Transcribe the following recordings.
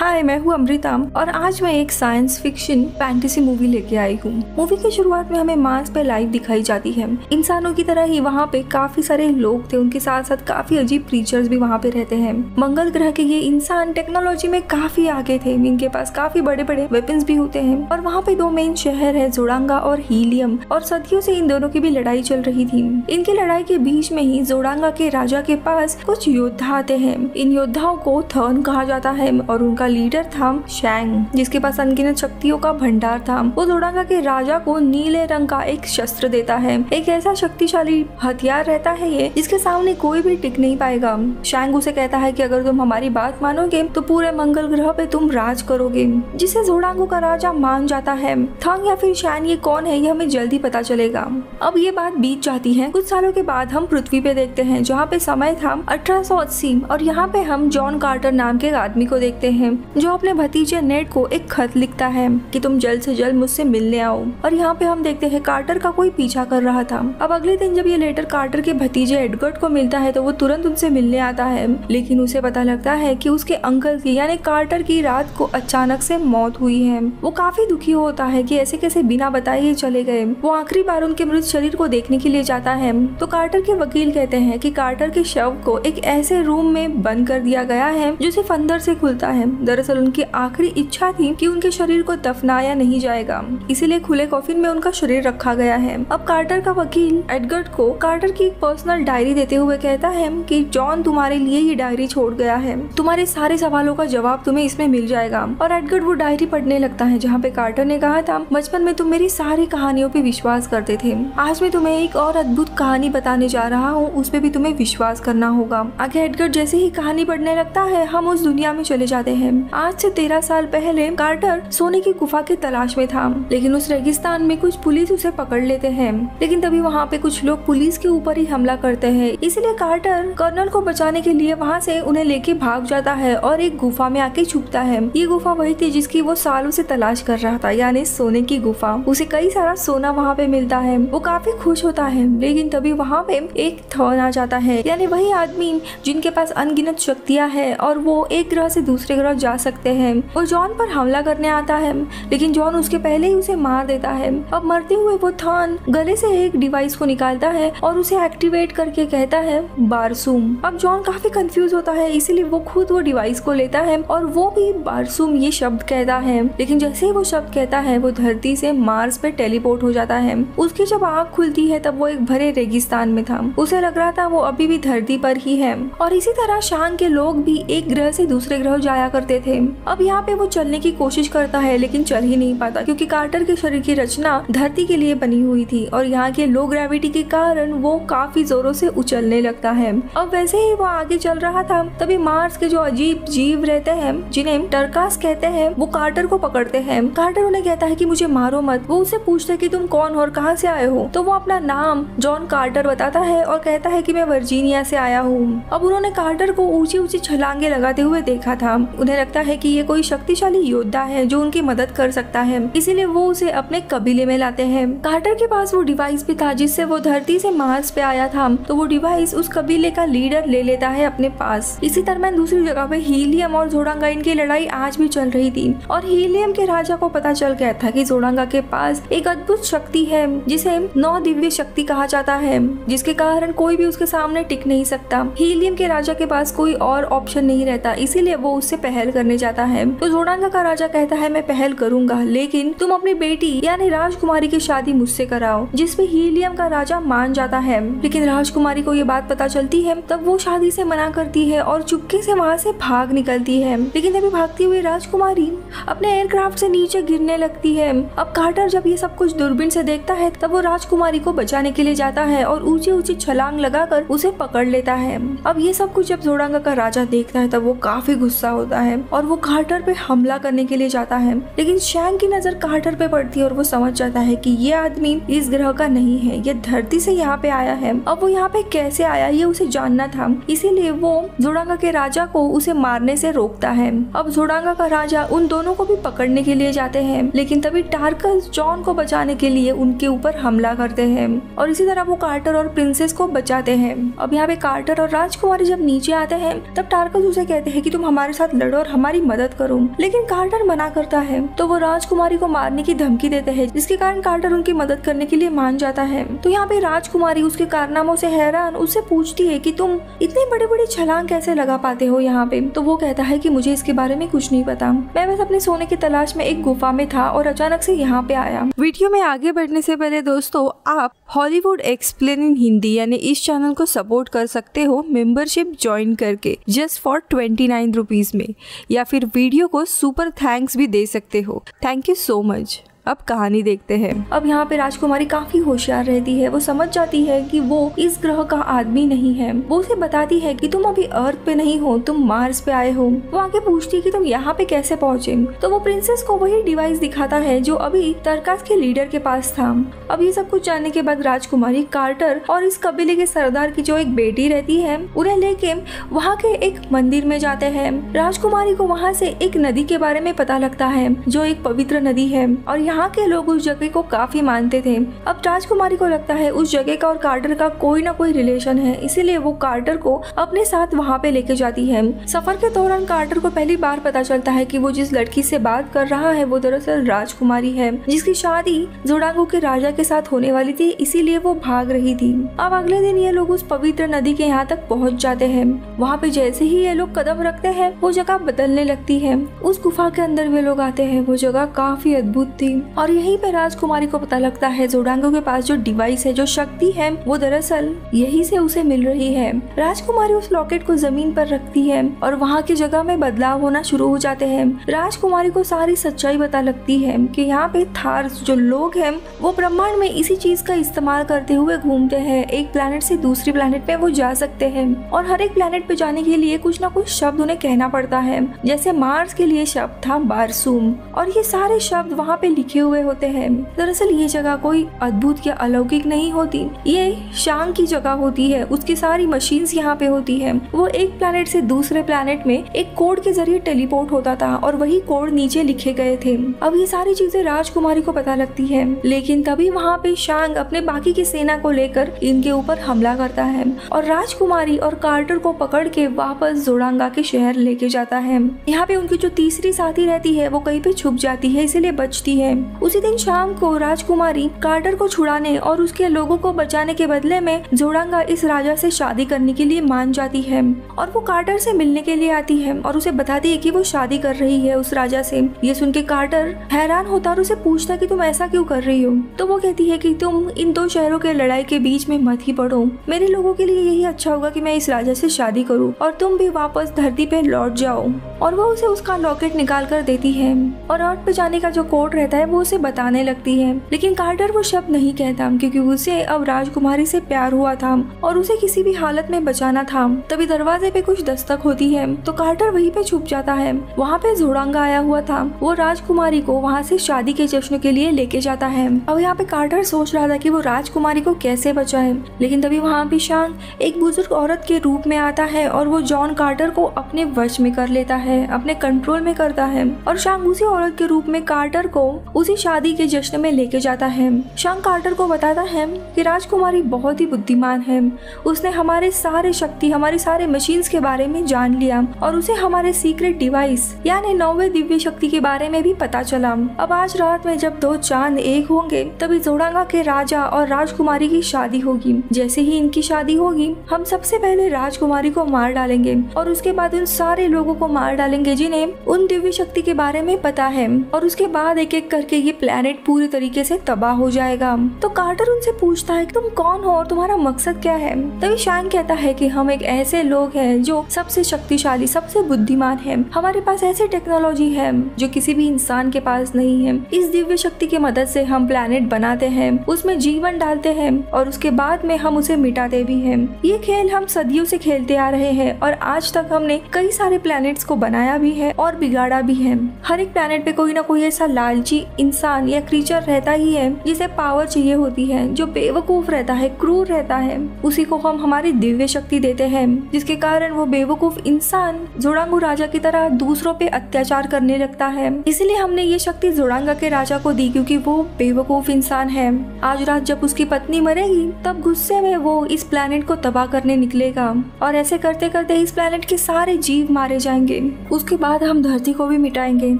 हाय, मैं हूँ अमृता और आज मैं एक साइंस फिक्शन फैंटेसी मूवी लेके आई हूँ। मूवी की शुरुआत में हमें मार्स पे लाइफ दिखाई जाती है। इंसानों की तरह ही वहाँ पे काफी सारे लोग थे, उनके साथ साथ काफी अजीब क्रीचर्स भी वहाँ पे रहते हैं। मंगल ग्रह के ये इंसान टेक्नोलॉजी में काफी आगे थे, इनके पास काफी बड़े बड़े वेपन्स भी होते हैं। और वहाँ पे दो मेन शहर है, जोड़ांगा और हीलियम, और सदियों से इन दोनों की भी लड़ाई चल रही थी। इनकी लड़ाई के बीच में ही जोड़ांगा के राजा के पास कुछ योद्धा आते हैं। इन योद्धाओं को थर्न कहा जाता है और उनका लीडर था शैंग, जिसके पास अनगिनत शक्तियों का भंडार था। वो जोड़ांगा के राजा को नीले रंग का एक शस्त्र देता है, एक ऐसा शक्तिशाली हथियार रहता है ये जिसके सामने कोई भी टिक नहीं पाएगा। शैंग उसे कहता है कि अगर तुम हमारी बात मानोगे तो पूरे मंगल ग्रह पे तुम राज करोगे, जिसे जोड़ांगों का राजा मान जाता है। थंग या फिर शैन ये कौन है, ये हमें जल्दी पता चलेगा। अब ये बात बीत जाती है। कुछ सालों के बाद हम पृथ्वी पे देखते हैं, जहाँ पे समय था 1880 और यहाँ पे हम जॉन कार्टर नाम के एक आदमी को देखते हैं जो अपने भतीजे नेड को एक खत लिखता है कि तुम जल्द से जल्द मुझसे मिलने आओ। और यहाँ पे हम देखते हैं कार्टर का कोई पीछा कर रहा था। अब अगले दिन जब ये लेटर कार्टर के भतीजे एडगर्ड को मिलता है तो वो तुरंत उनसे मिलने आता है, लेकिन उसे पता लगता है कि उसके अंकल की यानी कार्टर की रात को अचानक से मौत हुई है। वो काफी दुखी होता है कि ऐसे कैसे बिना बताए ही चले गए। वो आखिरी बार उनके मृत शरीर को देखने के लिए जाता है तो कार्टर के वकील कहते हैं कि कार्टर के शव को एक ऐसे रूम में बंद कर दिया गया है जो सिर्फ अंदर से खुलता है। दरअसल उनकी आखिरी इच्छा थी कि उनके शरीर को दफनाया नहीं जाएगा, इसीलिए खुले कॉफिन में उनका शरीर रखा गया है। अब कार्टर का वकील एडगर्ड को कार्टर की पर्सनल डायरी देते हुए कहता है कि जॉन तुम्हारे लिए ये डायरी छोड़ गया है, तुम्हारे सारे सवालों का जवाब तुम्हें इसमें मिल जाएगा। और एडगर्ड वो डायरी पढ़ने लगता है जहाँ पे कार्टर ने कहा था बचपन में तुम मेरी सारी कहानियों पे विश्वास करते थे, आज मैं तुम्हें एक और अद्भुत कहानी बताने जा रहा हूँ, उस पे भी तुम्हें विश्वास करना होगा। आगे एडगर्ड जैसे ही कहानी पढ़ने लगता है हम उस दुनिया में चले जाते हैं। आज से 13 साल पहले कार्टर सोने की गुफा की तलाश में था, लेकिन उस रेगिस्तान में कुछ पुलिस उसे पकड़ लेते हैं। लेकिन तभी वहाँ पे कुछ लोग पुलिस के ऊपर ही हमला करते हैं, इसलिए कार्टर कर्नल को बचाने के लिए वहाँ से उन्हें लेके भाग जाता है और एक गुफा में आके छुपता है। ये गुफा वही थी जिसकी वो सालों से तलाश कर रहा था, यानी सोने की गुफा। उसे कई सारा सोना वहाँ पे मिलता है, वो काफी खुश होता है। लेकिन तभी वहाँ पे एक थर्न आ जाता है, यानी वही आदमी जिनके पास अनगिनत शक्तियाँ है और वो एक ग्रह से दूसरे ग्रह जा सकते हैं। वो जॉन पर हमला करने आता है, लेकिन जॉन उसके पहले ही उसे मार देता है। अब मरते हुए वो थर्न गले से एक डिवाइस को निकालता है और उसे एक्टिवेट करके कहता है बारसूम। अब जॉन काफी कंफ्यूज होता है, इसीलिए वो खुद वो डिवाइस को लेता है और वो भी बारसूम ये शब्द कहता है। लेकिन जैसे ही वो शब्द कहता है वो धरती से मार्स पे टेलीपोर्ट हो जाता है। उसकी जब आँख खुलती है तब वो एक भरे रेगिस्तान में था, उसे लग रहा था वो अभी भी धरती पर ही है। और इसी तरह शांग के लोग भी एक ग्रह से दूसरे ग्रह जाया करते थे। अब यहाँ पे वो चलने की कोशिश करता है लेकिन चल ही नहीं पाता, क्योंकि कार्टर के शरीर की रचना धरती के लिए बनी हुई थी और यहाँ के लो ग्रेविटी के कारण वो काफी जोरों से उछलने लगता है। अब वैसे ही वो आगे चल रहा था तभी मार्स के जो अजीब जीव रहते हैं जिन्हें टर्कास कहते हैं वो कार्टर को पकड़ते हैं। कार्टर उन्हें कहता है कि मुझे मारो मत। वो उससे पूछते कि तुम कौन हो और कहाँ से आए हो, तो वो अपना नाम जॉन कार्टर बताता है और कहता है कि मैं वर्जीनिया से आया हूँ। अब उन्होंने कार्टर को ऊंची ऊंची छलांगे लगाते हुए देखा था। उन्हें लगता है कि ये कोई शक्तिशाली योद्धा है जो उनकी मदद कर सकता है, इसीलिए वो उसे अपने कबीले में लाते हैं। कार्टर के पास वो डिवाइस भी था जिससे वो धरती से मार्स पे आया था, तो वो डिवाइस उस कबीले का लीडर ले लेता है अपने पास। इसी तरह दूसरी जगह पे हीलियम और जोड़ांगा इनकी लड़ाई आज भी चल रही थी और हीलियम के राजा को पता चल गया था कि जोड़ांगा के पास एक अद्भुत शक्ति है जिसे 9 दिव्य शक्ति कहा जाता है, जिसके कारण कोई भी उसके सामने टिक नहीं सकता। हीलियम के राजा के पास कोई और ऑप्शन नहीं रहता, इसीलिए वो उससे पहल करने जाता है। तो जोड़ांगा का राजा कहता है मैं पहल करूंगा, लेकिन तुम अपनी बेटी यानी राजकुमारी की शादी मुझसे कराओ, जिसपे हीलियम का राजा मान जाता है। लेकिन राजकुमारी को ये बात पता चलती है तब वो शादी से मना करती है और चुपके से वहाँ से भाग निकलती है। लेकिन तभी भागती हुई राजकुमारी अपने एयरक्राफ्ट से नीचे गिरने लगती है। अब कार्टर जब ये सब कुछ दूरबीन से देखता है तब वो राजकुमारी को बचाने के लिए जाता है और ऊंची ऊंची छलांग लगाकर उसे पकड़ लेता है। अब ये सब कुछ जब जोड़ांगा का राजा देखता है तब वो काफी गुस्सा होता है और वो कार्टर पे हमला करने के लिए जाता है। लेकिन शैंग की नजर कार्टर पे पड़ती है और वो समझ जाता है कि ये आदमी इस ग्रह का नहीं है, ये धरती से यहाँ पे आया है। अब वो यहाँ पे कैसे आया ये उसे जानना था, इसीलिए वो जोड़ांगा के राजा को उसे मारने से रोकता है। अब जोड़ांगा का राजा उन दोनों को भी पकड़ने के लिए जाते हैं, लेकिन तभी टार्कस जॉन को बचाने के लिए उनके ऊपर हमला करते हैं और इसी तरह वो कार्टर और प्रिंसेस को बचाते हैं। अब यहाँ पे कार्टर और राजकुमारी जब नीचे आते हैं तब टार्कस उसे कहते हैं कि तुम हमारे साथ लड़ो और हमारी मदद करो। लेकिन कार्टर मना करता है, तो वो राजकुमारी को मारने की धमकी देते हैं, जिसके कारण कार्टर उनकी मदद करने के लिए मान जाता है। तो यहाँ पे राजकुमारी उसके कारनामों से हैरान उससे पूछती है कि तुम इतने बड़े बड़े छलांग कैसे लगा पाते हो यहाँ पे। तो वो कहता है कि मुझे इसके बारे में कुछ नहीं पता, मैं बस अपने सोने की तलाश में एक गुफा में था और अचानक से यहाँ पे आया। वीडियो में आगे बढ़ने से पहले दोस्तों, आप हॉलीवुड एक्सप्लेन इन हिंदी यानी इस चैनल को सपोर्ट कर सकते हो मेंबरशिप ज्वाइन करके जस्ट फॉर 29 रुपीज में, या फिर वीडियो को सुपर थैंक्स भी दे सकते हो। Thank you so much. अब कहानी देखते हैं। अब यहाँ पे राजकुमारी काफी होशियार रहती है। वो समझ जाती है कि वो इस ग्रह का आदमी नहीं है। वो उसे बताती है कि तुम अभी अर्थ पे नहीं हो, तुम मार्स पे आए हो। वो आगे पूछती है कि तुम यहाँ पे कैसे पहुँचे। तो वो प्रिंसेस को वही डिवाइस दिखाता है जो अभी तरकास के लीडर के पास था। अब ये सब कुछ जानने के बाद राजकुमारी कार्टर और इस कबीले के सरदार की जो एक बेटी रहती है उन्हें लेके वहाँ के एक मंदिर में जाते हैं। राजकुमारी को वहाँ से एक नदी के बारे में पता लगता है जो एक पवित्र नदी है और यहाँ के लोग उस जगह को काफी मानते थे। अब राजकुमारी को लगता है उस जगह का और कार्टर का कोई ना कोई रिलेशन है, इसीलिए वो कार्टर को अपने साथ वहाँ पे लेके जाती है। सफर के दौरान कार्टर को पहली बार पता चलता है कि वो जिस लड़की से बात कर रहा है वो दरअसल राजकुमारी है, जिसकी शादी जोडांगो के राजा के साथ होने वाली थी, इसीलिए वो भाग रही थी। अब अगले दिन ये लोग उस पवित्र नदी के यहाँ तक पहुँच जाते हैं। वहाँ पे जैसे ही ये लोग कदम रखते हैं वो जगह बदलने लगती है। उस गुफा के अंदर वे लोग आते हैं। वो जगह काफी अद्भुत थी और यहीं पे राजकुमारी को पता लगता है जोडांगो के पास जो डिवाइस है, जो शक्ति है, वो दरअसल यही से उसे मिल रही है। राजकुमारी उस लॉकेट को जमीन पर रखती है और वहाँ की जगह में बदलाव होना शुरू हो जाते हैं। राजकुमारी को सारी सच्चाई पता लगती है कि यहाँ पे थार्स जो लोग हैं वो ब्रह्मांड में इसी चीज का इस्तेमाल करते हुए घूमते हैं। एक प्लेनेट से दूसरी प्लेनेट पे वो जा सकते हैं और हर एक प्लेनेट पे जाने के लिए कुछ ना कुछ शब्द उन्हें कहना पड़ता है। जैसे मार्स के लिए शब्द था बारसूम और ये सारे शब्द वहाँ पे लिखे हुए होते हैं। दरअसल ये जगह कोई अद्भुत या अलौकिक नहीं होती, ये शांग की जगह होती है। उसकी सारी मशीन्स यहाँ पे होती है। वो एक प्लेनेट से दूसरे प्लेनेट में एक कोड के जरिए टेलीपोर्ट होता था और वही कोड नीचे लिखे गए थे। अब ये सारी चीजें राजकुमारी को पता लगती है, लेकिन तभी वहाँ पे शांग अपने बाकी की सेना को लेकर इनके ऊपर हमला करता है और राजकुमारी और कार्टर को पकड़ के वापस जोडांगा के शहर लेके जाता है। यहाँ पे उनकी जो तीसरी साथी रहती है वो कहीं पे छुप जाती है, इसीलिए बचती है। उसी दिन शाम को राजकुमारी कार्टर को छुड़ाने और उसके लोगों को बचाने के बदले में जोडांगा इस राजा से शादी करने के लिए मान जाती है और वो कार्टर से मिलने के लिए आती है और उसे बताती है कि वो शादी कर रही है उस राजा से। ये सुन के कार्टर हैरान होता और उसे पूछता कि तुम ऐसा क्यों कर रही हो। तो वो कहती है कि तुम इन दो शहरों के लड़ाई के बीच में मत ही पड़ो, मेरे लोगों के लिए यही अच्छा होगा कि मैं इस राजा से शादी करूँ और तुम भी वापस धरती पे लौट जाओ। और वो उसे उसका लॉकेट निकाल कर देती है और अर्थ पे जाने का जो कोड रहता है वो उसे बताने लगती है। लेकिन कार्टर वो शब्द नहीं कहता क्योंकि उसे अब राजकुमारी से प्यार हुआ था और उसे किसी भी हालत में बचाना था। तभी दरवाजे पे कुछ दस्तक होती है तो कार्टर वहीं पे छुप जाता है। वहाँ पे जोडांगा आया हुआ था, वो राजकुमारी को वहाँ से शादी के जश्न के लिए लेके जाता है। अब यहाँ पे कार्टर सोच रहा था कि वो राजकुमारी को कैसे बचाए, लेकिन तभी वहाँ पे शांग एक बुजुर्ग औरत के रूप में आता है और वो जॉन कार्टर को अपने वश में कर लेता है, अपने कंट्रोल में करता है और शांग उसी औरत के रूप में कार्टर को उसी शादी के जश्न में लेके जाता है। शांग कार्टर को बताता है कि राजकुमारी बहुत ही बुद्धिमान है, उसने हमारे सारे शक्ति, हमारे सारे मशीन्स के बारे में जान लिया और उसे हमारे सीक्रेट डिवाइस यानी 9वें दिव्य शक्ति के बारे में भी पता चला। अब आज रात में जब दो चांद एक होंगे तभी जोडांगा के राजा और राजकुमारी की शादी होगी। जैसे ही इनकी शादी होगी हम सबसे पहले राजकुमारी को मार डालेंगे और उसके बाद उन सारे लोगों को मार डालेंगे जिन्हें उन दिव्य शक्ति के बारे में पता है और उसके बाद एक एक करके ये प्लेनेट पूरी तरीके से तबाह हो जाएगा। तो कार्टर उनसे पूछता है कि तुम कौन हो और तुम्हारा मकसद क्या है। तभी शांग कहता है कि हम एक ऐसे लोग हैं जो सबसे शक्तिशाली, सबसे बुद्धिमान है, हमारे पास ऐसी टेक्नोलॉजी है जो किसी भी इंसान के पास नहीं है। इस दिव्य शक्ति की मदद से हम प्लेनेट बनाते हैं, उसमें जीवन डालते हैं और उसके बाद में हम उसे मिटाते भी हैं। ये खेल हम सदियों से खेलते आ रहे हैं और आज तक हमने कई सारे प्लैनेट्स को बनाया भी है और बिगाड़ा भी है। हर एक प्लैनेट पे कोई ना कोई ऐसा लालची इंसान या क्रीचर रहता ही है जिसे पावर चाहिए होती है, जो बेवकूफ रहता है, क्रूर रहता है, उसी को हम हमारी दिव्य शक्ति देते हैं, जिसके कारण वो बेवकूफ इंसान जोड़ांगू राजा की तरह दूसरों पे अत्याचार करने लगता है। इसलिए हमने ये शक्ति जोड़ांगा के राजा को दी क्योंकि वो बेवकूफ इंसान है। आज रात जब उसकी पत्नी मरेगी तब गुस्से में वो इस प्लेनेट को तबाह करने निकलेगा और ऐसे करते करते इस प्लेनेट के सारे जीव मारे जाएंगे। उसके बाद हम धरती को भी मिटाएंगे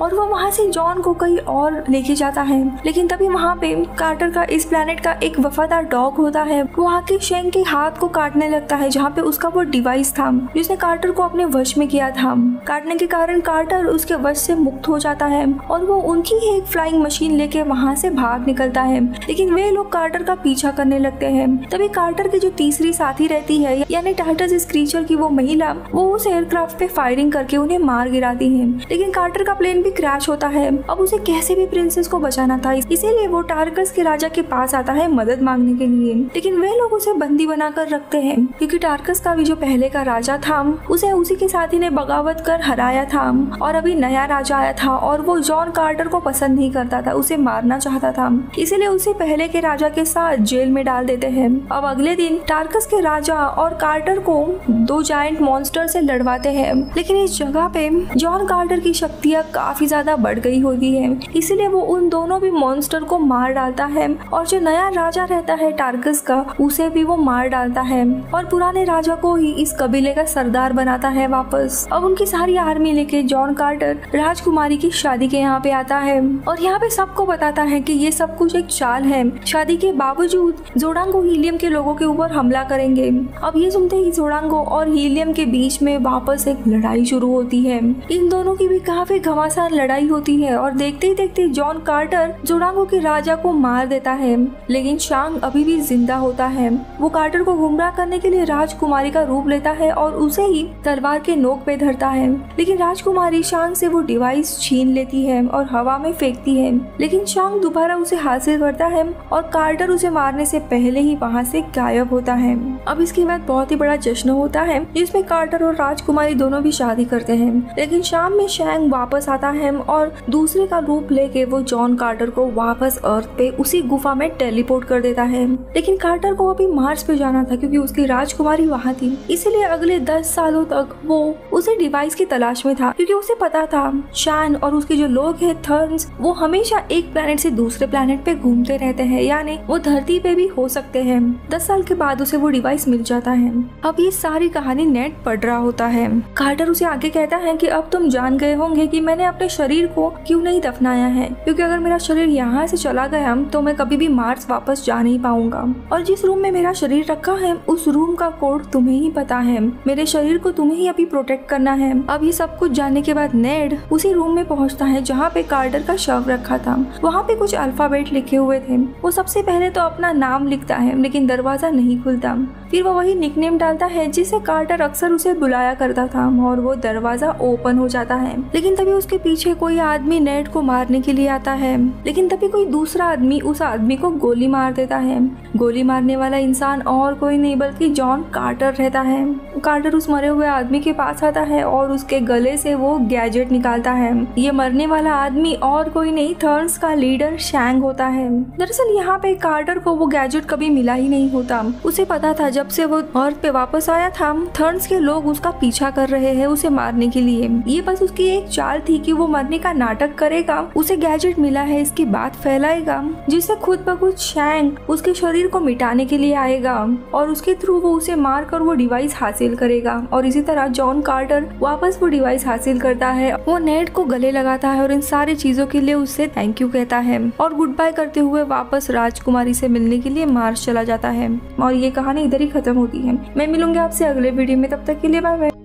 और वो वहाँ से जॉन को कहीं और लेके जाता है। लेकिन तभी वहाँ पे कार्टर का इस प्लेनेट का एक वफादार डॉग होता है, वो आके शेंग के हाथ को काटने लगता है जहाँ पे उसका वो डिवाइस था जिसने कार्टर को अपने वश में किया था। काटने के कारण कार्टर उसके वश से मुक्त हो जाता है और वो उनकी ही एक फ्लाइंग मशीन लेके वहाँ से भाग निकलता है। लेकिन वे लोग कार्टर का पीछा करने लगते हैं। तभी कार्टर की जो तीसरी साथी रहती है यानी टार्टस इस क्रीचर की वो महिला, वो उस एयरक्राफ्ट पे फायरिंग करके उन्हें मार गिराती है। लेकिन कार्टर का प्लेन भी क्रैश होता है। अब उसे कैसे भी प्रिंसेस को बचाना था, इसीलिए वो टार्कस के राजा के पास आता है मदद मांगने के लिए। लेकिन वे लोग उसे बंदी बनाकर रखते हैं क्योंकि टार्कस का भी जो पहले का राजा था उसे उसी के साथी ने बगावत कर हराया था और अभी नया राजा आया था और वो जॉन कार्टर को पसंद नहीं करता था, उसे मारना चाहता था। इसीलिए उसे पहले के राजा के साथ जेल में डाल देते हैं। अब अगले दिन टार्कस के राजा और कार्टर को दो जायंट मॉन्स्टर से लड़वाते हैं। लेकिन इस जगह पे जॉन कार्टर की शक्तियाँ काफी ज्यादा बढ़ गई होती है, इसलिए वो उन दोनों भी मॉन्स्टर को मार डालता है और जो नया राजा रहता है टार्कस का, उसे भी वो मार डालता है और पुराने राजा को ही इस कबीले का सरदार बनाता है वापस। अब उनकी सारी आर्मी लेके जॉन कार्टर राजकुमारी की शादी के यहाँ पे आता है और यहाँ पे सबको बताता है कि ये सब कुछ एक चाल है। शादी के बावजूद जोड़ांगो हीलियम के लोगों के ऊपर हमला करेंगे। अब ये सुनते ही जोड़ांगो और हीलियम के बीच में वापस एक लड़ाई शुरू होती है। इन दोनों की भी काफी घमासान लड़ाई होती है और देखते ही देखते जॉन कार्टर जोड़ांगो के राजा को मार देता है। लेकिन शांग अभी भी जिंदा होता है। वो कार्टर को गुमराह करने के लिए राजकुमारी का रूप लेता है और उसे ही तलवार के नोक पे धरता है। लेकिन राजकुमारी शांग से वो डिवाइस छीन लेती है और हवा में फेंकती है। लेकिन शांग दोबारा उसे हासिल करता है और कार्टर उसे मारने से पहले ही वहाँ से गायब होता है। अब इसके बाद बहुत ही बड़ा जश्न होता है जिसमें कार्टर और राजकुमारी दोनों भी शादी करते हैं। लेकिन शाम में शैंग वापस आता है और दूसरे का रूप लेके वो जॉन कार्टर को वापस अर्थ पे उसी गुफा में टेलीपोर्ट कर देता है। लेकिन कार्टर को अभी मार्स पे जाना था क्योंकि उसकी राजकुमारी वहाँ थी, इसीलिए अगले 10 सालों तक वो उसी डिवाइस की तलाश में था क्योंकि उसे पता था शैन और उसके जो लोग हैं थर्न्स, वो हमेशा एक प्लेनेट से दूसरे प्लेनेट पे घूमते रहते हैं, यानी वो धरती पे भी हो सकते हैं। 10 साल के बाद उसे वो डिवाइस मिल जाता है। अब ये सारी कहानी नेट पढ़ रहा होता है। कार्टर उसे आगे कहता है कि अब तुम जान गए होंगे कि मैंने अपने शरीर को क्यों नहीं दफनाया है, क्योंकि अगर मेरा शरीर यहाँ से चला गया तो मैं कभी भी मार्स वापस जा नहीं पाऊंगा और जिस रूम में मेरा शरीर रखा है उस रूम का कोड तुम्हें ही पता है। मेरे शरीर को तुम्हें ही अभी प्रोटेक्ट करना है। अब ये सब कुछ जानने के बाद नेड उसी रूम में पहुंचता है जहाँ पे कार्टर का शव रखा था। वहाँ पे कुछ अल्फाबेट लिखे हुए थे। वो सबसे पहले तो अपना नाम लिखता है लेकिन दरवाजा नहीं खुलता। फिर वो वही निकनेम डालता है जिससे कार्टर अक्सर उसे बुलाया करता था और वो दरवाजा ओपन हो जाता है। लेकिन तभी उसके पीछे कोई आदमी नेड को मारने के लिए आता है। लेकिन तभी कोई दूसरा आदमी उस आदमी को गोली मार देता है। गोली मारने वाला इंसान और कोई नहीं बल्कि जॉन कार्टर रहता है। कार्टर उस मरे हुए आदमी के पास आता है और उसके गले से वो गैजेट निकालता है। ये मरने वाला आदमी और कोई नहीं थर्न्स का लीडर शैंग होता है। दरअसल यहाँ पे कार्टर को वो गैजेट कभी मिला ही नहीं होता। उसे पता था जब से वो अर्थ पे वापस आया था थर्न्स के लोग उसका पीछा कर रहे हैं उसे मारने के लिए। ये बस उसकी एक चाल थी कि वो मरने का नाटक करेगा, उसे गैजेट मिला है इसकी बात फैलाएगा जिससे खुद ब खुद शैंग उसके शरीर को मिटाने के लिए आएगा और उसके थ्रू वो उसे मार कर वो डिवाइस हासिल करेगा। और इसी तरह जॉन कार्टर वापस वो डिवाइस हासिल करता है। वो नेड को गले लगाता है और इन सारी चीजों के लिए उससे थैंक यू कहता है और गुड बाय करते हुए वापस राजकुमारी से मिलने के लिए मार्स चला जाता है। और ये कहानी इधर ही खत्म होती है। मैं मिलूंगी आपसे अगले वीडियो में, तब तक के लिए बाय बाय।